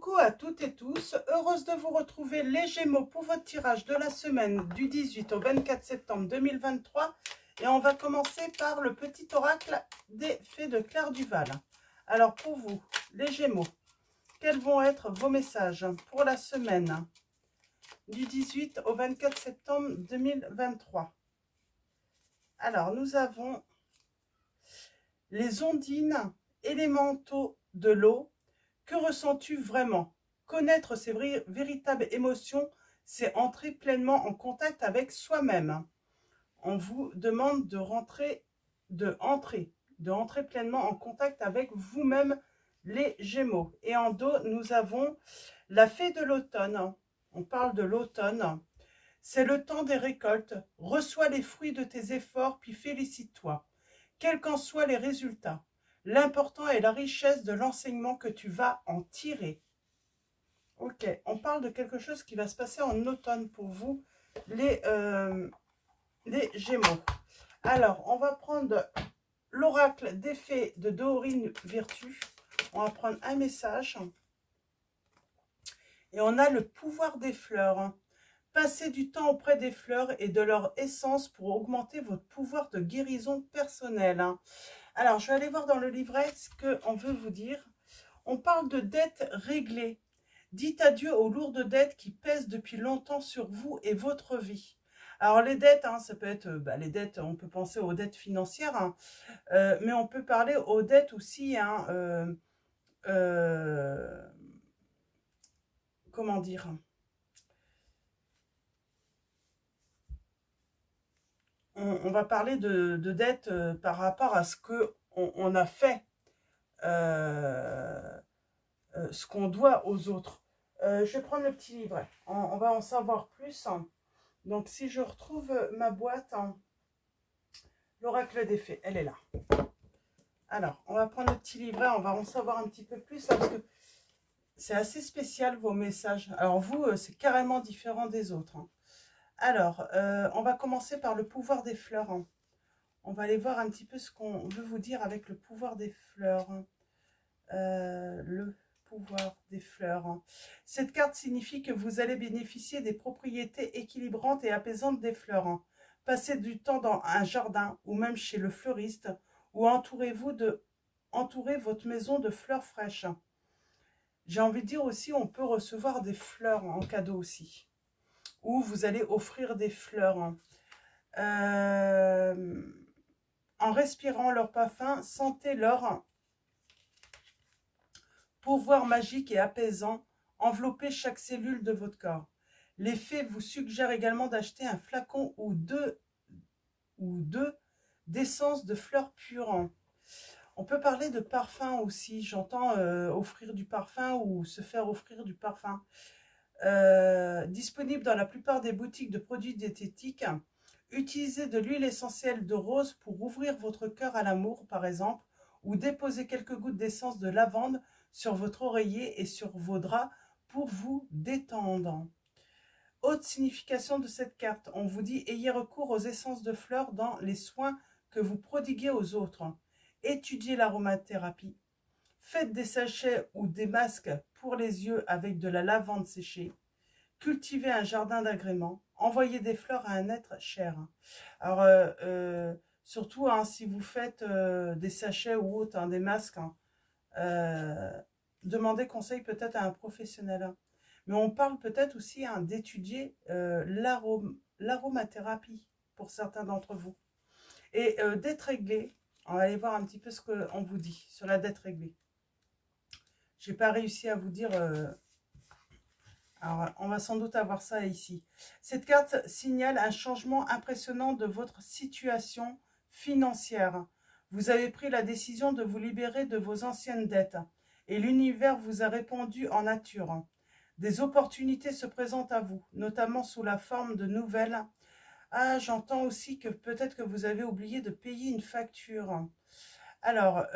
Coucou à toutes et tous, heureuse de vous retrouver les Gémeaux pour votre tirage de la semaine du 18 au 24 septembre 2023. Et on va commencer par le petit oracle des fées de Claire Duval. Alors pour vous, les Gémeaux, quels vont être vos messages pour la semaine du 18 au 24 septembre 2023? Alors nous avons les ondines, élémentaux de l'eau. Que ressens-tu vraiment? Connaître ses véritables émotions, c'est entrer pleinement en contact avec soi-même. On vous demande entrer pleinement en contact avec vous-même, les Gémeaux. Et en dos, nous avons la fée de l'automne. On parle de l'automne. C'est le temps des récoltes. Reçois les fruits de tes efforts, puis félicite-toi. Quels qu'en soient les résultats. L'important est la richesse de l'enseignement que tu vas en tirer. Ok, on parle de quelque chose qui va se passer en automne pour vous, les Gémeaux. Alors, on va prendre l'oracle des fées de Dorine Virtue. On va prendre un message. Et on a le pouvoir des fleurs. Passez du temps auprès des fleurs et de leur essence pour augmenter votre pouvoir de guérison personnelle. Alors, je vais aller voir dans le livret ce qu'on veut vous dire. On parle de dettes réglées. Dites adieu aux lourdes dettes qui pèsent depuis longtemps sur vous et votre vie. Alors, les dettes, ça peut être les dettes, on peut penser aux dettes financières, mais on peut parler aux dettes aussi, comment dire, on va parler de dettes par rapport à ce qu'on a fait, ce qu'on doit aux autres. Je vais prendre le petit livret, on va en savoir plus. Donc si je retrouve ma boîte, l'oracle des fées, elle est là. Alors, on va prendre le petit livret, on va en savoir un petit peu plus, parce que c'est assez spécial vos messages. Alors vous, c'est carrément différent des autres. Alors, on va commencer par le pouvoir des fleurs. On va aller voir un petit peu ce qu'on veut vous dire avec le pouvoir des fleurs. Le pouvoir des fleurs. Cette carte signifie que vous allez bénéficier des propriétés équilibrantes et apaisantes des fleurs. Passez du temps dans un jardin ou même chez le fleuriste, ou entourez votre maison de fleurs fraîches. J'ai envie de dire aussi, on peut recevoir des fleurs en cadeau aussi. Ou vous allez offrir des fleurs. En respirant leur parfum, sentez leur pouvoir magique et apaisant envelopper chaque cellule de votre corps. Les fées vous suggèrent également d'acheter un flacon ou deux d'essence de fleurs pures. On peut parler de parfum aussi. J'entends offrir du parfum ou se faire offrir du parfum. Disponible dans la plupart des boutiques de produits diététiques. Utilisez de l'huile essentielle de rose pour ouvrir votre cœur à l'amour, par exemple, ou déposez quelques gouttes d'essence de lavande sur votre oreiller et sur vos draps pour vous détendre. Autre signification de cette carte, on vous dit ayez recours aux essences de fleurs dans les soins que vous prodiguez aux autres. Étudiez l'aromathérapie. Faites des sachets ou des masques pour les yeux avec de la lavande séchée. Cultivez un jardin d'agrément. Envoyez des fleurs à un être cher. Alors, surtout si vous faites des sachets ou autres, des masques, demandez conseil peut-être à un professionnel. Mais on parle peut-être aussi d'étudier l'aromathérapie pour certains d'entre vous. Et dette réglée, on va aller voir un petit peu ce qu'on vous dit sur la dette réglée. Je n'ai pas réussi à vous dire... alors, on va sans doute avoir ça ici. Cette carte signale un changement impressionnant de votre situation financière. Vous avez pris la décision de vous libérer de vos anciennes dettes et l'univers vous a répondu en nature. Des opportunités se présentent à vous, notamment sous la forme de nouvelles. Ah, j'entends aussi que peut-être que vous avez oublié de payer une facture. Alors,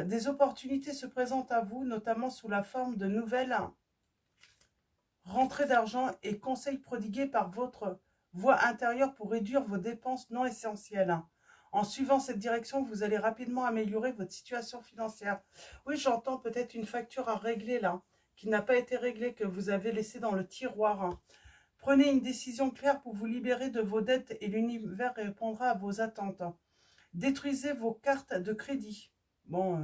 des opportunités se présentent à vous, notamment sous la forme de nouvelles rentrées d'argent et conseils prodigués par votre voix intérieure pour réduire vos dépenses non essentielles. En suivant cette direction, vous allez rapidement améliorer votre situation financière. Oui, j'entends peut-être une facture à régler là, qui n'a pas été réglé, que vous avez laissé dans le tiroir. Hein. Prenez une décision claire pour vous libérer de vos dettes et l'univers répondra à vos attentes. Détruisez vos cartes de crédit. Bon,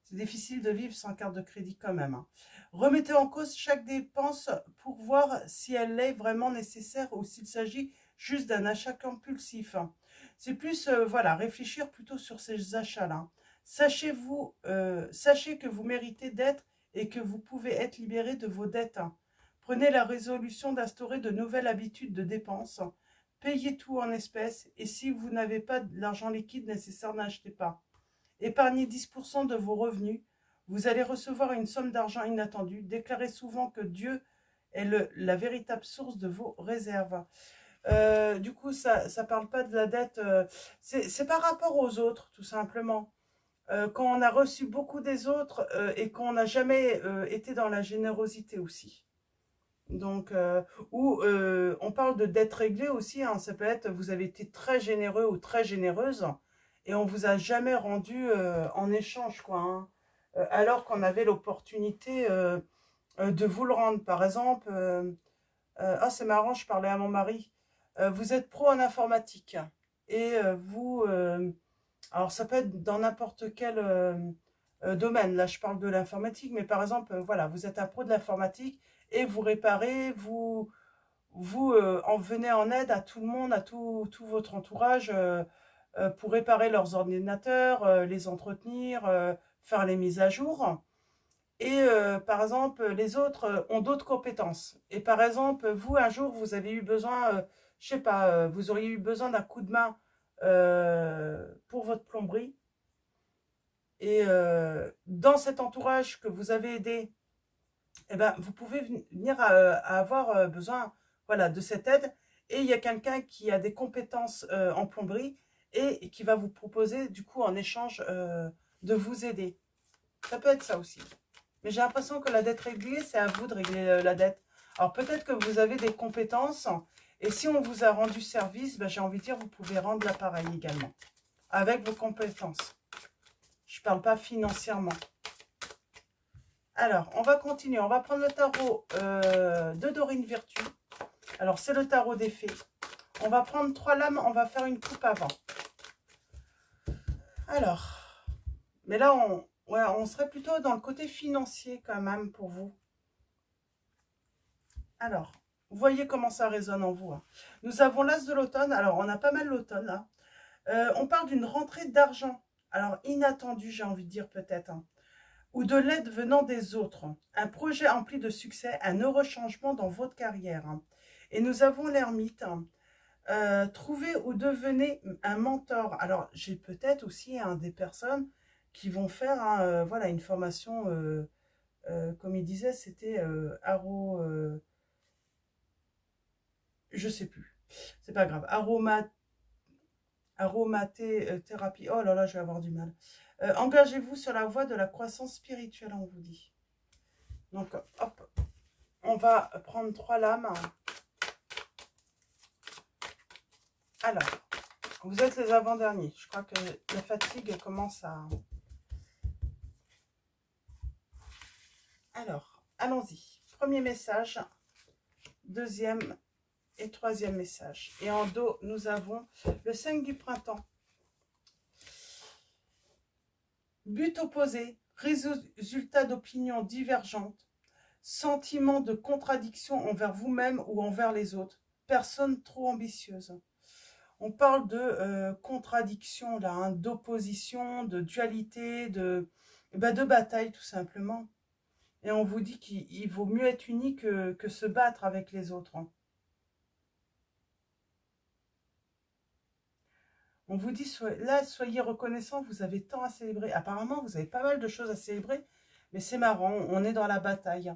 c'est difficile de vivre sans carte de crédit quand même. Hein. Remettez en cause chaque dépense pour voir si elle est vraiment nécessaire ou s'il s'agit juste d'un achat compulsif. Hein. C'est plus, voilà, réfléchir plutôt sur ces achats-là. Sachez que vous méritez d'être et que vous pouvez être libéré de vos dettes. Hein. Prenez la résolution d'instaurer de nouvelles habitudes de dépenses. Payez tout en espèces et si vous n'avez pas l'argent liquide nécessaire, n'achetez pas. Épargnez 10% de vos revenus. Vous allez recevoir une somme d'argent inattendue. Déclarez souvent que Dieu est la véritable source de vos réserves. Du coup, ça ne parle pas de la dette. C'est par rapport aux autres, tout simplement. Quand on a reçu beaucoup des autres et qu'on n'a jamais été dans la générosité aussi. Donc, on parle de dette réglée aussi. Hein, ça peut être, vous avez été très généreux ou très généreuse et on vous a jamais rendu en échange, quoi. Hein, alors qu'on avait l'opportunité de vous le rendre. Par exemple, ah c'est marrant, je parlais à mon mari. Vous êtes pro en informatique et alors ça peut être dans n'importe quel domaine. Là, je parle de l'informatique, mais par exemple, voilà, vous êtes un pro de l'informatique et vous réparez, vous en venez en aide à tout le monde, à tout votre entourage pour réparer leurs ordinateurs, les entretenir, faire les mises à jour. Et par exemple, les autres ont d'autres compétences. Et par exemple, vous, un jour, vous avez eu besoin, je sais pas, vous auriez eu besoin d'un coup de main pour votre plomberie. Et dans cet entourage que vous avez aidé, eh ben, vous pouvez venir à avoir besoin, voilà, de cette aide. Et il y a quelqu'un qui a des compétences en plomberie et qui va vous proposer, du coup, en échange, de vous aider. Ça peut être ça aussi. Mais j'ai l'impression que la dette réglée, c'est à vous de régler la dette. Alors peut-être que vous avez des compétences. Et si on vous a rendu service, ben, j'ai envie de dire, vous pouvez rendre l'appareil également. Avec vos compétences. Je ne parle pas financièrement. Alors, on va continuer. On va prendre le tarot de Dorine Virtue. Alors, c'est le tarot des fées. On va prendre 3 lames. On va faire une coupe avant. Alors, mais là, on serait plutôt dans le côté financier quand même pour vous. Alors, vous voyez comment ça résonne en vous. Hein. Nous avons l'as de l'automne. Alors, on a pas mal l'automne là. On parle d'une rentrée d'argent. Alors, inattendue, j'ai envie de dire peut-être. Hein. Ou de l'aide venant des autres. Un projet empli de succès, un heureux changement dans votre carrière. Hein. Et nous avons l'ermite. Hein. Trouvez ou devenez un mentor. Alors, j'ai peut-être aussi hein, des personnes qui vont faire hein, voilà, une formation, comme il disait, c'était je sais plus, c'est pas grave, aromathérapie, oh là là, je vais avoir du mal. Engagez-vous sur la voie de la croissance spirituelle, on vous dit. Donc, hop, on va prendre 3 lames. Alors, vous êtes les avant-derniers. Je crois que la fatigue commence à... Alors, allons-y. Premier message, deuxième et troisième message. Et en dos, nous avons le 5 du printemps. But opposé, résultat d'opinions divergentes, sentiment de contradiction envers vous-même ou envers les autres, personne trop ambitieuse. On parle de contradiction, là, hein, d'opposition, de dualité, de bataille tout simplement. Et on vous dit qu'il vaut mieux être uni que se battre avec les autres. Hein. On vous dit, là, soyez reconnaissants, vous avez tant à célébrer. Apparemment, vous avez pas mal de choses à célébrer, mais c'est marrant, on est dans la bataille.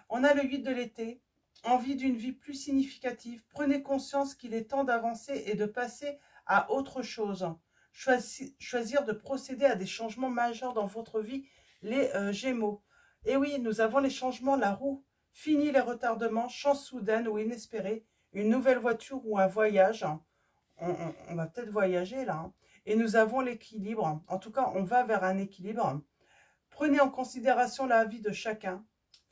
On a le 8 de l'été, envie d'une vie plus significative. Prenez conscience qu'il est temps d'avancer et de passer à autre chose. Choisir de procéder à des changements majeurs dans votre vie, les Gémeaux. Et oui, nous avons les changements, la roue. Fini les retardements, chance soudaine ou inespérée, une nouvelle voiture ou un voyage. On va peut-être voyager là. Hein. Et nous avons l'équilibre. En tout cas, on va vers un équilibre. Prenez en considération la vie de chacun.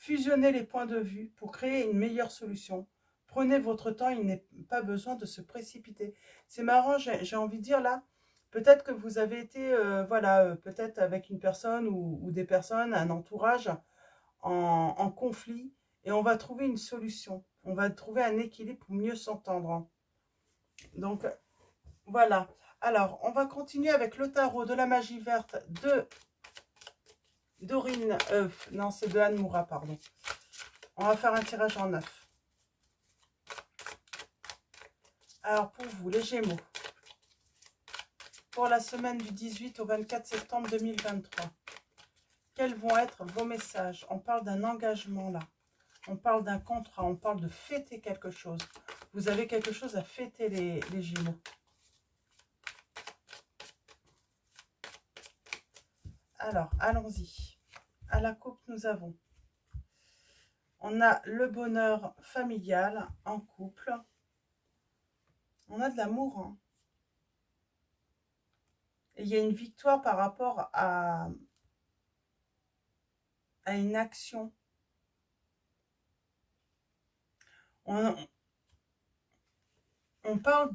Fusionnez les points de vue pour créer une meilleure solution. Prenez votre temps, il n'est pas besoin de se précipiter. C'est marrant, j'ai envie de dire là, peut-être que vous avez été, voilà, peut-être avec une personne ou des personnes, un entourage en conflit, et on va trouver une solution. On va trouver un équilibre pour mieux s'entendre. Donc, voilà. Alors, on va continuer avec le tarot de la magie verte de Dorine. Non, c'est de Anne Moura, pardon. On va faire un tirage en 9. Alors, pour vous, les Gémeaux, pour la semaine du 18 au 24 septembre 2023, quels vont être vos messages? On parle d'un engagement là. On parle d'un contrat. On parle de fêter quelque chose. Vous avez quelque chose à fêter, les Gémeaux. Alors, allons-y. À la coupe, nous avons. On a le bonheur familial en couple. On a de l'amour. Hein. Et il y a une victoire par rapport à une action. On parle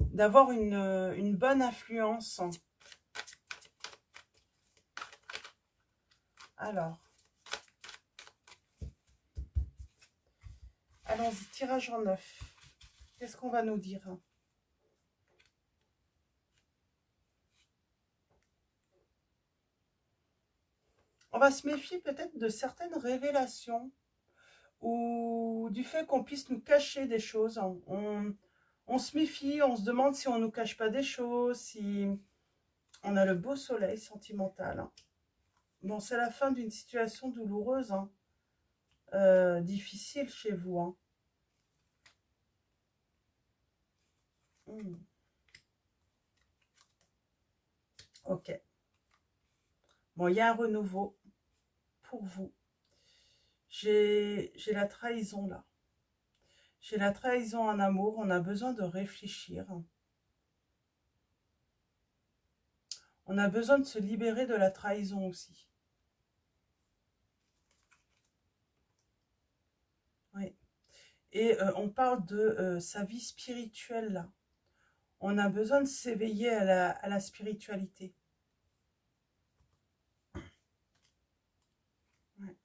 d'avoir une bonne influence. Alors, allons-y, tirage en 9. Qu'est-ce qu'on va nous dire? On va se méfier peut-être de certaines révélations ou du fait qu'on puisse nous cacher des choses. On se méfie, on se demande si on ne nous cache pas des choses, si on a le beau soleil sentimental. Bon, c'est la fin d'une situation douloureuse, hein. Difficile chez vous. Hein. Ok. Bon, il y a un renouveau pour vous. J'ai la trahison là. J'ai la trahison en amour. On a besoin de réfléchir. On a besoin de se libérer de la trahison aussi. Oui. Et on parle de sa vie spirituelle là. On a besoin de s'éveiller à la spiritualité. Ouais.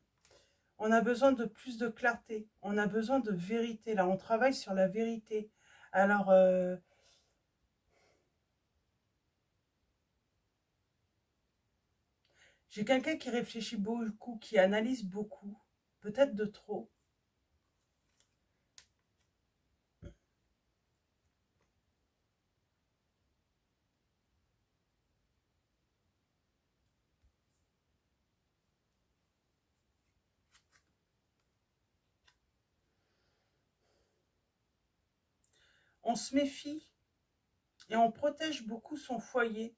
On a besoin de plus de clarté. On a besoin de vérité. Là, on travaille sur la vérité. Alors, j'ai quelqu'un qui réfléchit beaucoup, qui analyse beaucoup. Peut-être de trop. On se méfie et on protège beaucoup son foyer,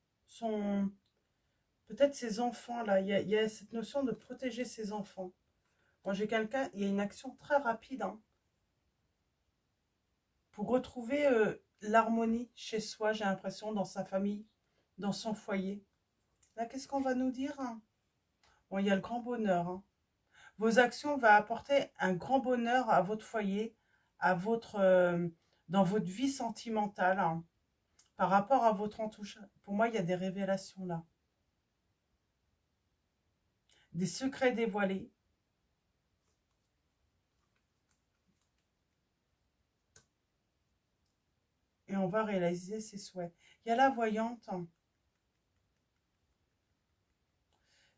peut-être ses enfants. Là, il y a cette notion de protéger ses enfants. Bon, j'ai quelqu'un, il y a une action très rapide hein, pour retrouver l'harmonie chez soi, j'ai l'impression, dans sa famille, dans son foyer. Là, qu'est-ce qu'on va nous dire hein? Bon, il y a le grand bonheur. Hein. Vos actions vont apporter un grand bonheur à votre foyer, à dans votre vie sentimentale. Hein. Par rapport à votre entourage, pour moi, il y a des révélations là. Des secrets dévoilés. Et on va réaliser ses souhaits. Il y a la voyante.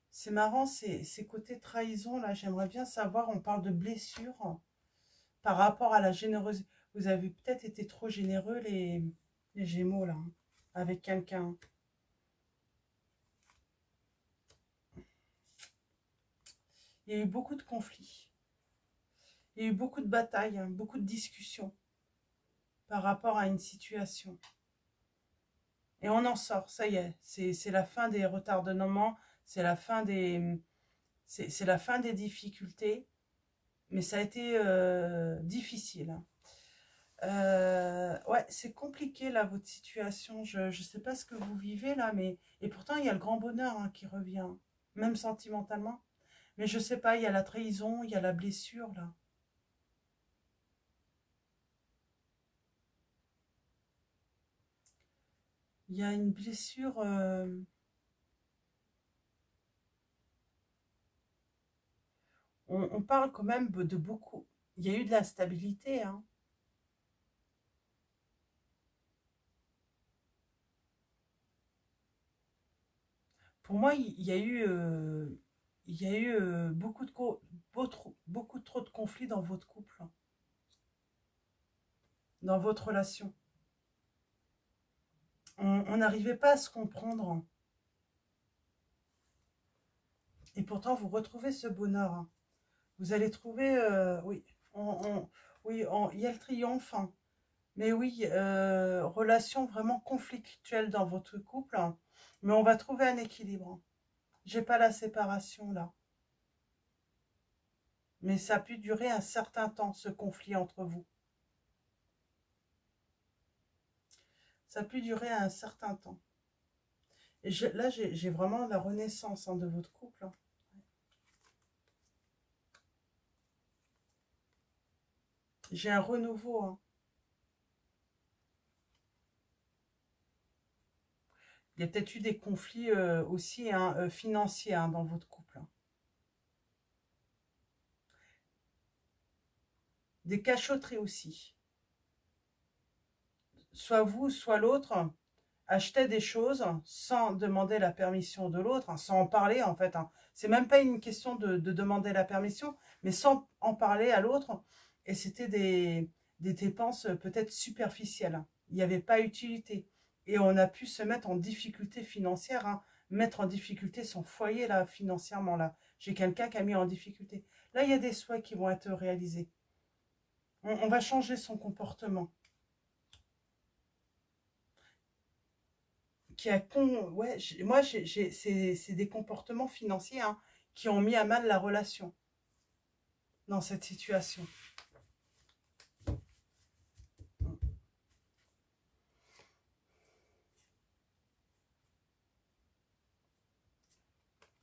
C'est marrant, ces côtés trahison là. J'aimerais bien savoir, on parle de blessures par rapport à la générosité. Vous avez peut-être été trop généreux les Gémeaux là, hein, avec quelqu'un. Il y a eu beaucoup de conflits. Il y a eu beaucoup de batailles, hein, beaucoup de discussions par rapport à une situation. Et on en sort, ça y est, c'est la fin des retardements, c'est la fin c'est la fin des difficultés, mais ça a été difficile. Hein. Ouais, c'est compliqué là votre situation. Je sais pas ce que vous vivez là, mais et pourtant il y a le grand bonheur hein, qui revient. même sentimentalement. Mais je sais pas, il y a la trahison, il y a la blessure, là. Il y a une blessure... on parle quand même de beaucoup... Il y a eu de l'instabilité, hein. Pour moi, il y a eu beaucoup trop de conflits dans votre couple, hein, dans votre relation. On n'arrivait pas à se comprendre, hein. Et pourtant, vous retrouvez ce bonheur, hein. Vous allez trouver, oui, oui, il y a le triomphe, hein. Mais oui, relation vraiment conflictuelle dans votre couple, hein. Mais on va trouver un équilibre, hein. J'ai pas la séparation là. Mais ça a pu durer un certain temps, ce conflit entre vous. Ça a pu durer un certain temps. Et là, j'ai vraiment la renaissance, hein, de votre couple, hein. J'ai un renouveau, hein. Il y a peut-être eu des conflits aussi, hein, financiers, hein, dans votre couple, hein. Des cachotteries aussi. Soit vous, soit l'autre achetait des choses sans demander la permission de l'autre, hein, sans en parler en fait, hein. C'est même pas une question de demander la permission, mais sans en parler à l'autre. Et c'était des dépenses peut-être superficielles, hein. Il n'y avait pas utilité. Et on a pu se mettre en difficulté financière, hein, mettre en difficulté son foyer là, financièrement. Là, j'ai quelqu'un qui a mis en difficulté. Là, il y a des souhaits qui vont être réalisés. On va changer son comportement. Ouais, moi, c'est des comportements financiers, hein, qui ont mis à mal la relation dans cette situation.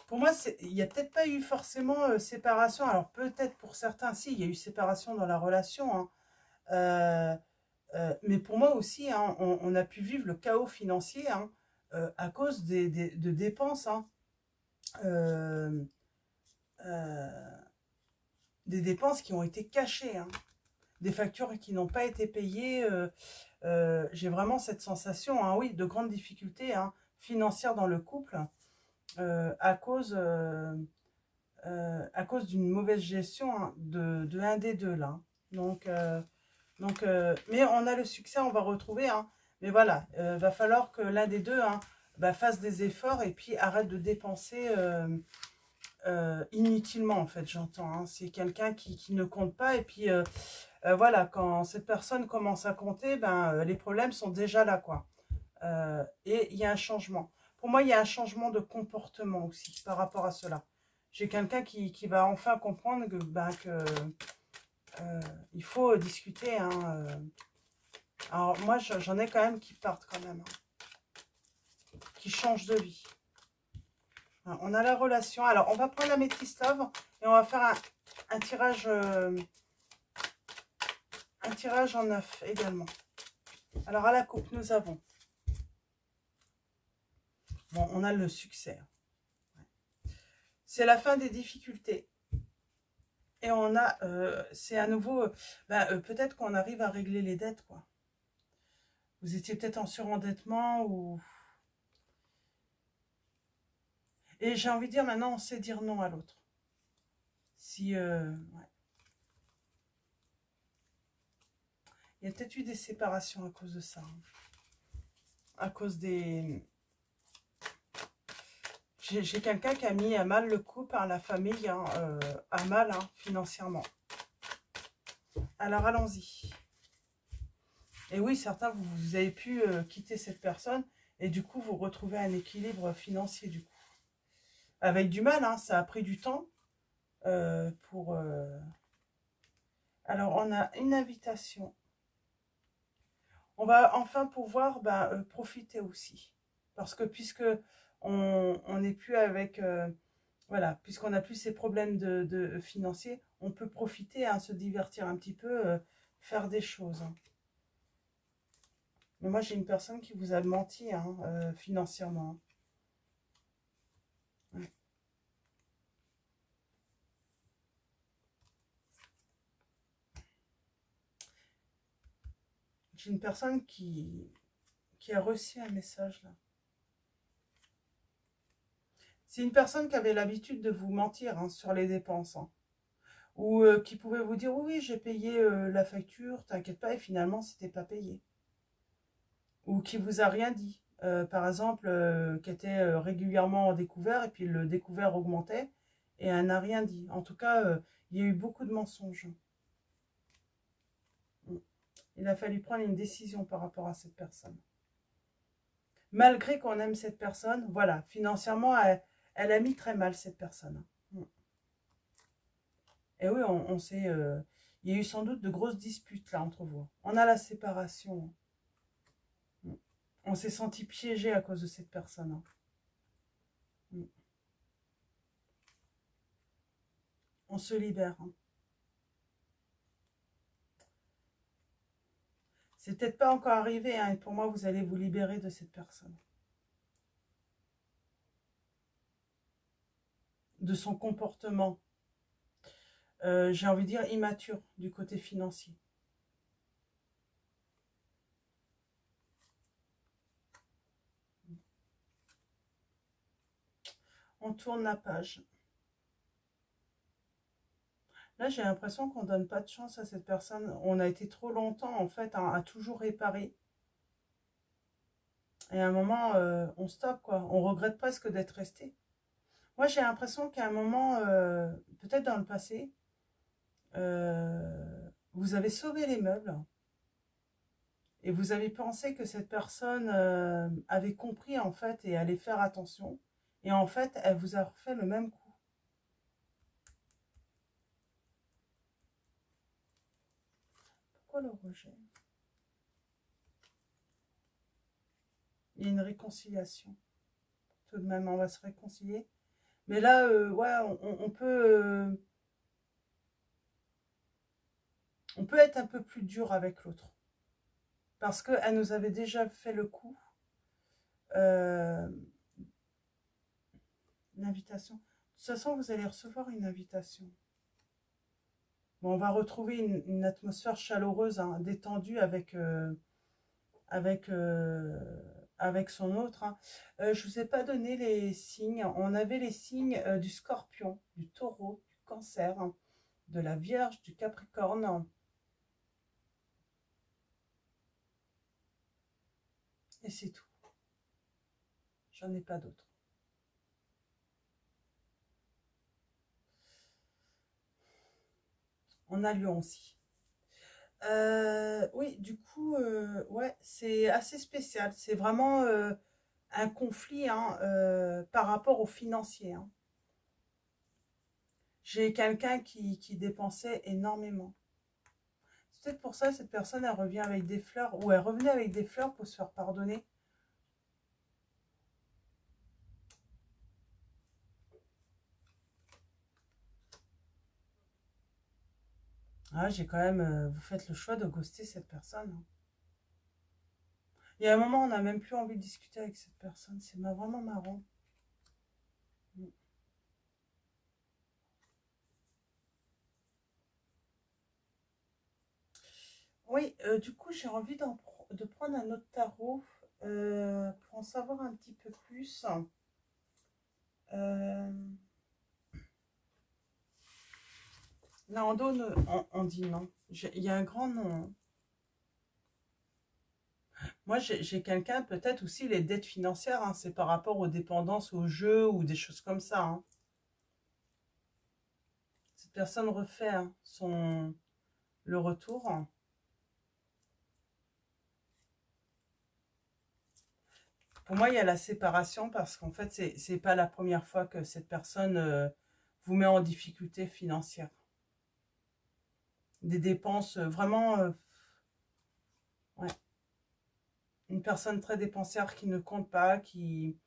Pour moi, il n'y a peut-être pas eu forcément séparation. Alors peut-être pour certains, si, il y a eu séparation dans la relation, hein. Euh, mais pour moi aussi, hein, on a pu vivre le chaos financier, hein, à cause de dépenses, hein. Euh, euh, des dépenses qui ont été cachées, hein. Des factures qui n'ont pas été payées. J'ai vraiment cette sensation, hein, oui, de grandes difficultés, hein, financières dans le couple, à cause d'une mauvaise gestion, hein, de un des deux là. Mais on a le succès, on va retrouver, hein. Mais voilà, va falloir que l'un des deux, hein, bah, fasse des efforts et puis arrête de dépenser inutilement, en fait, j'entends, hein. C'est quelqu'un qui ne compte pas et puis voilà, quand cette personne commence à compter, ben, les problèmes sont déjà là, quoi. Et il y a un changement. Pour moi, il y a un changement de comportement aussi par rapport à cela. J'ai quelqu'un qui va enfin comprendre il faut discuter, hein. Alors moi, j'en ai quand même qui partent quand même, hein, qui changent de vie. Hein, on a la relation. Alors, on va prendre la Métis Love et on va faire un tirage en 9 également. Alors, à la coupe, nous avons... Bon, on a le succès. C'est la fin des difficultés. Et on a, c'est à nouveau, peut-être qu'on arrive à régler les dettes, quoi. Vous étiez peut-être en surendettement ou... Et j'ai envie de dire, maintenant, on sait dire non à l'autre. Si, ouais. Il y a peut-être eu des séparations à cause de ça, hein. À cause des... J'ai quelqu'un qui a mis à mal le couple, hein, la famille, hein, à mal, hein, financièrement. Alors, allons-y. Et oui, certains, vous avez pu quitter cette personne et du coup, vous retrouvez un équilibre financier, du coup. Avec du mal, hein, ça a pris du temps pour... Alors, on a une invitation. On va enfin pouvoir profiter aussi. Parce que puisque on n'est plus avec Voilà, puisqu'on n'a plus ces problèmes de financiers, on peut profiter, hein, se divertir un petit peu, faire des choses, hein. Mais moi, j'ai une personne qui vous a menti, hein, financièrement. Ouais. J'ai une personne qui a reçu un message, là. C'est une personne qui avait l'habitude de vous mentir, hein, sur les dépenses, hein. Ou qui pouvait vous dire, oui, oui, j'ai payé la facture, t'inquiète pas, et finalement, c'était pas payé. Ou qui vous a rien dit. Par exemple, qui était régulièrement en découvert, et puis le découvert augmentait, et elle n'a rien dit. En tout cas, il y a eu beaucoup de mensonges. Il a fallu prendre une décision par rapport à cette personne. Malgré qu'on aime cette personne, voilà, financièrement, elle a mis très mal cette personne. Et oui, on sait, il y a eu sans doute de grosses disputes là entre vous. On a la séparation. On s'est senti piégé à cause de cette personne. On se libère. C'est peut-être pas encore arrivé, hein, et pour moi, vous allez vous libérer de cette personne. De son comportement, j'ai envie de dire immature du côté financier. On tourne la page. Là, j'ai l'impression qu'on ne donne pas de chance à cette personne. On a été trop longtemps, en fait, à toujours réparer. Et à un moment, on stoppe, quoi. On regrette presque d'être resté. Moi, j'ai l'impression qu'à un moment, peut-être dans le passé, vous avez sauvé les meubles. Et vous avez pensé que cette personne avait compris, en fait, et allait faire attention. Et en fait, elle vous a refait le même coup. Pourquoi le rejet? Il y a une réconciliation. Tout de même, on va se réconcilier. Mais là, ouais, on peut être un peu plus dur avec l'autre. Parce qu'elle nous avait déjà fait le coup. Une invitation. De toute façon, vous allez recevoir une invitation. Bon, on va retrouver une atmosphère chaleureuse, hein, détendue avec, avec son autre, hein. Je ne vous ai pas donné les signes. On avait les signes du scorpion, du taureau, du cancer, hein, de la vierge, du capricorne. Et c'est tout. J'en ai pas d'autres. On a Lion aussi. Oui, du coup, ouais, c'est assez spécial. C'est vraiment un conflit, hein, par rapport aux financiers, hein. J'ai quelqu'un qui dépensait énormément. C'est peut-être pour ça que cette personne, elle revient avec des fleurs, ou elle revenait avec des fleurs pour se faire pardonner. Ah, j'ai quand même, vous faites le choix de ghoster cette personne, hein. Il y a un moment, on n'a même plus envie de discuter avec cette personne. C'est vraiment marrant. Oui, du coup, j'ai envie de prendre un autre tarot pour en savoir un petit peu plus. Euh, là, on dit non. Il y a un grand non, hein. Moi, j'ai quelqu'un, peut-être aussi les dettes financières, hein, c'est par rapport aux dépendances aux jeux ou des choses comme ça, hein. Cette personne refait, hein, le retour. Pour moi, il y a la séparation parce qu'en fait, c'est pas la première fois que cette personne vous met en difficulté financière. Des dépenses vraiment... ouais. Une personne très dépensière qui ne compte pas, qui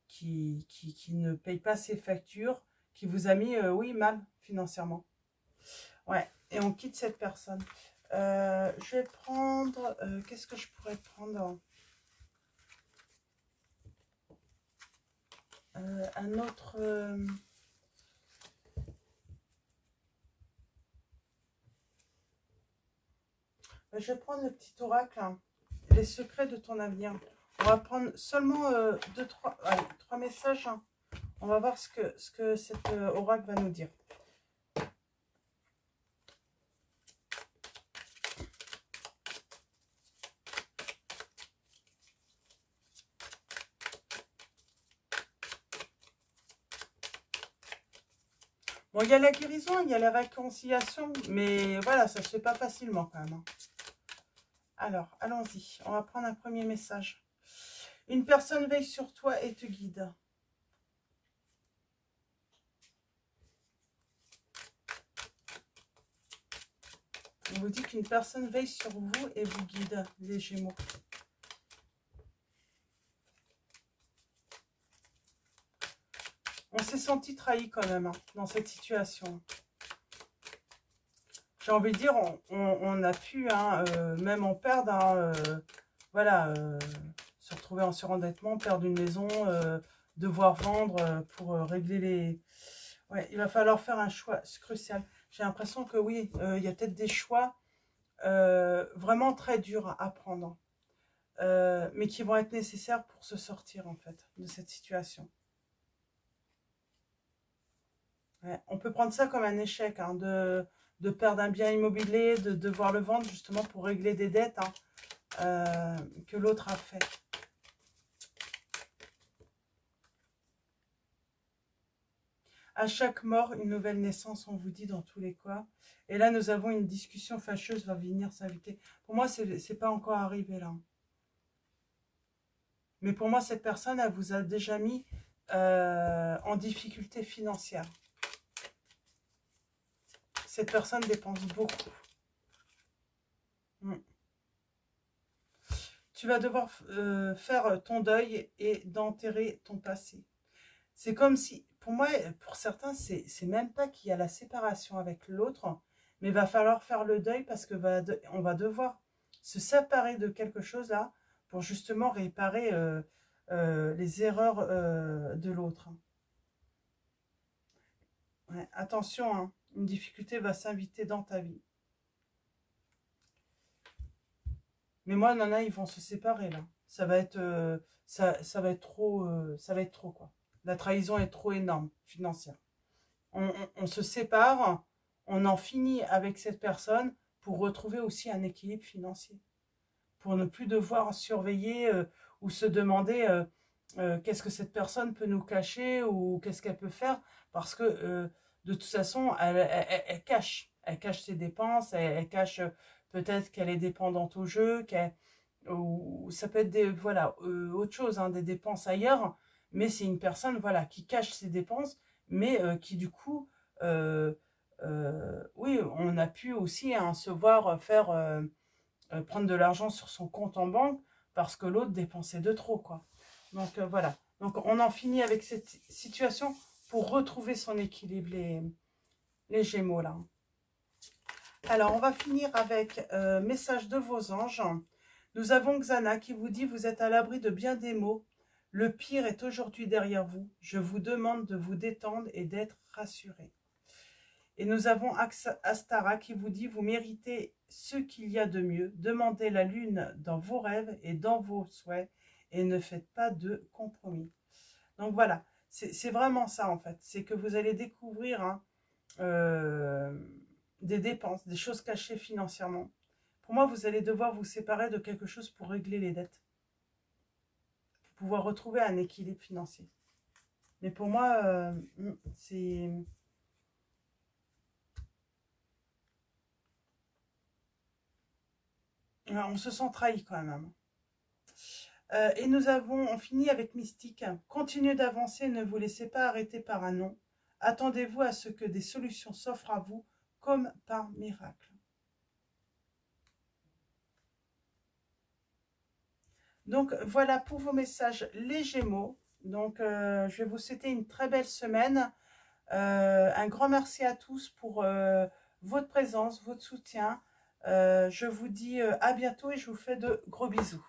qui ne paye pas ses factures, qui vous a mis, oui, mal financièrement. Ouais, et on quitte cette personne. Je vais prendre, qu'est-ce que je pourrais prendre? Un autre... je vais prendre le petit oracle, hein, les secrets de ton avenir. On va prendre seulement trois messages. Hein. On va voir ce que cet oracle va nous dire. Bon, il y a la guérison, il y a la réconciliation, mais voilà, ça se fait pas facilement quand même. Hein. Alors, allons-y. On va prendre un premier message. Une personne veille sur toi et te guide. On vous dit qu'une personne veille sur vous et vous guide, les Gémeaux. On s'est senti trahi quand même hein, dans cette situation. J'ai envie de dire, on a pu, hein, même en perdre, hein, voilà, se retrouver en surendettement, perdre une maison, devoir vendre pour régler les... Ouais, il va falloir faire un choix crucial. J'ai l'impression que oui, il y a peut-être des choix vraiment très durs à prendre, mais qui vont être nécessaires pour se sortir en fait de cette situation. Ouais, on peut prendre ça comme un échec, hein, de perdre un bien immobilier, de devoir le vendre justement pour régler des dettes hein, que l'autre a fait. À chaque mort, une nouvelle naissance, on vous dit dans tous les cas. Et là, nous avons une discussion fâcheuse va venir s'inviter. Pour moi, c'est pas encore arrivé là. Mais pour moi, cette personne, elle vous a déjà mis en difficulté financière. Cette personne dépense beaucoup. Tu vas devoir faire ton deuil et d'enterrer ton passé. C'est comme si, pour moi, pour certains, c'est même pas qu'il y a la séparation avec l'autre, mais il va falloir faire le deuil parce que on va devoir se séparer de quelque chose là pour justement réparer les erreurs de l'autre. Ouais, attention, hein, une difficulté va s'inviter dans ta vie. Mais moi, Nana, ils vont se séparer là. Ça va être, ça va être trop quoi. La trahison est trop énorme, financière. On se sépare, on en finit avec cette personne pour retrouver aussi un équilibre financier. Pour ne plus devoir surveiller ou se demander qu'est-ce que cette personne peut nous cacher ou qu'est-ce qu'elle peut faire. Parce que de toute façon, elle cache. Elle cache ses dépenses, elle cache peut-être qu'elle est dépendante au jeu, ou ça peut être des, voilà, autre chose, hein, des dépenses ailleurs, mais c'est une personne voilà, qui cache ses dépenses, mais qui du coup, oui, on a pu aussi hein, se voir faire prendre de l'argent sur son compte en banque parce que l'autre dépensait de trop, quoi. Donc voilà, donc on en finit avec cette situation pour retrouver son équilibre, les Gémeaux là. Alors on va finir avec message de vos anges. Nous avons Xana qui vous dit « Vous êtes à l'abri de bien des maux. Le pire est aujourd'hui derrière vous. Je vous demande de vous détendre et d'être rassuré. » Et nous avons Astara qui vous dit « Vous méritez ce qu'il y a de mieux. Demandez la lune dans vos rêves et dans vos souhaits et ne faites pas de compromis. » Donc voilà, c'est vraiment ça en fait. C'est que vous allez découvrir hein, des dépenses, des choses cachées financièrement. Pour moi, vous allez devoir vous séparer de quelque chose pour régler les dettes. Pour pouvoir retrouver un équilibre financier. Mais pour moi, c'est... On se sent trahi quand même. Et on finit avec Mystique. Continuez d'avancer, ne vous laissez pas arrêter par un non. Attendez-vous à ce que des solutions s'offrent à vous comme par miracle. Donc voilà pour vos messages les Gémeaux. Donc, je vais vous souhaiter une très belle semaine. Un grand merci à tous pour votre présence, votre soutien. Je vous dis à bientôt et je vous fais de gros bisous.